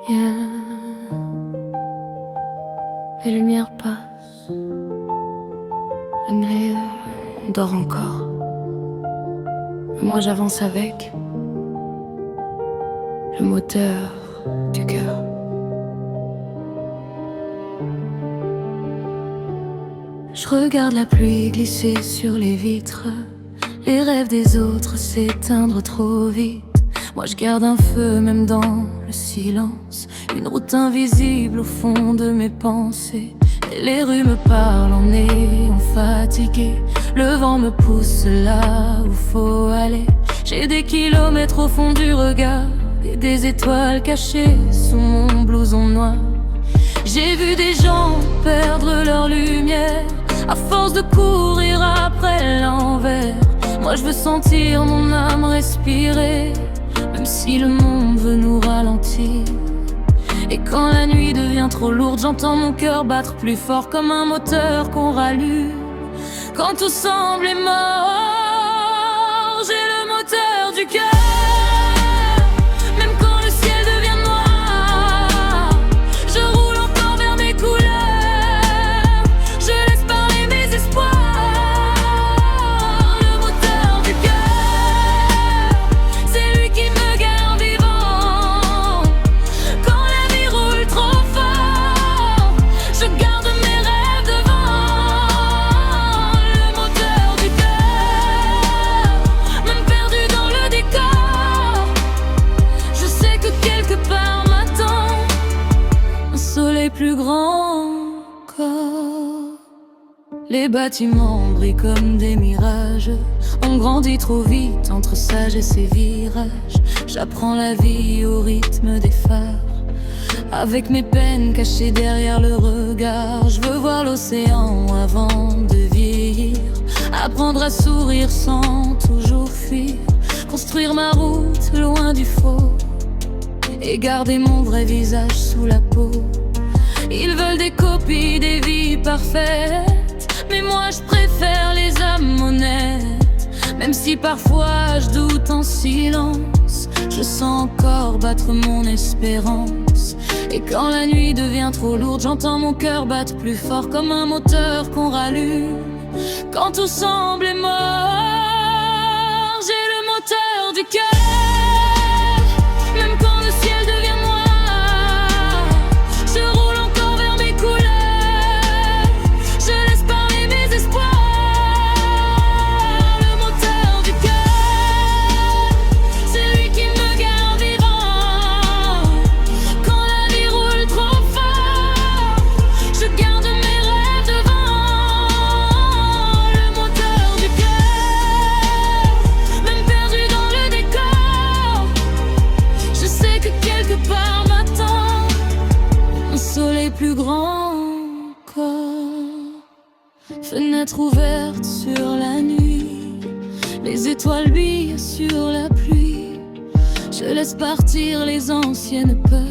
Yeah. Les lumières passent, mais on dort encore. Moi j'avance avec le moteur du cœur. Je regarde la pluie glisser sur les vitres, les rêves des autres s'éteindre trop vite. Moi je garde un feu même dans le silence, une route invisible au fond de mes pensées. Et les rues me parlent en néon fatigué, le vent me pousse là où faut aller. J'ai des kilomètres au fond du regard et des étoiles cachées sous mon blouson noir. J'ai vu des gens perdre leur lumière à force de courir après l'envers. Moi je veux sentir mon âme respirer, même si le monde veut nous ralentir. Et quand la nuit devient trop lourde, j'entends mon cœur battre plus fort comme un moteur qu'on rallume. Quand tout semble mort, j'ai le moteur du cœur. Même quand le ciel devient noir, je roule encore vers mes couleurs. Je laisse parler mes espoirs. Le moteur du cœur, c'est lui qui me garde vivant. Quand la vie roule trop fort, je garde mes rêves devant. Le moteur du cœur, même perdu dans le décor, je sais que quelque part m'attend un soleil plus grand encore. Les bâtiments brillent comme des mirages, on grandit trop vite entre sagesse et virage. J'apprends la vie au rythme des phares, avec mes peines cachées derrière le regard. Je veux voir l'océan avant de vieillir, apprendre à sourire sans toujours fuir, construire ma route loin du faux et garder mon vrai visage sous la peau. Ils veulent des copies des vies parfaites, mais moi je préfère les âmes honnêtes. Même si parfois je doute en silence, je sens encore battre mon espérance. Et quand la nuit devient trop lourde, j'entends mon cœur battre plus fort comme un moteur qu'on rallume. Quand tout semble mort, j'ai le moteur du cœur. Même quand le ciel devient noir, je roule encore vers mes couleurs. Je laisse parler mes espoirs. Le moteur du cœur, c'est lui qui me garde vivant. Quand la vie roule trop fort, je garde mes rêves devant. Le moteur du cœur, même perdu dans le décor, je sais que quelque part m'attend un soleil plus grand encore. Fenêtre ouverte sur la nuit, les étoiles brillent sur la pluie. Je laisse partir les anciennes peurs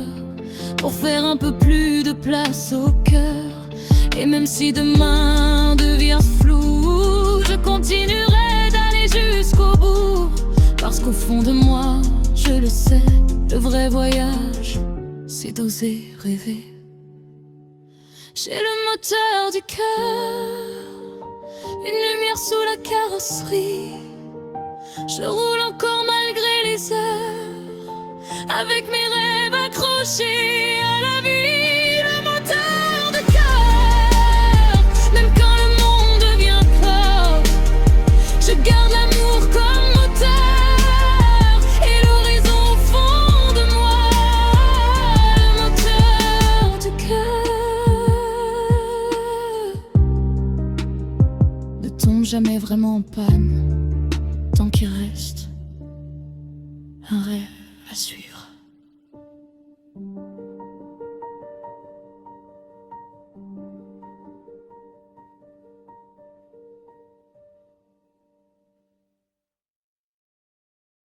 pour faire un peu plus de place au cœur. Et même si demain devient flou, je continuerai d'aller jusqu'au bout. Parce qu'au fond de moi, je le sais, le vrai voyage, c'est d'oser rêver. J'ai le moteur du cœur, une lumière sous la carrosserie. Je roule encore malgré les heures, avec mes rêves accrochés à la vie. Le moteur de cœur, même quand le monde devient fort, je garde l'amour comme moteur et l'horizon au fond de moi. Le moteur du cœur ne tombe jamais vraiment en panne, tant qu'il reste un rêve à suivre.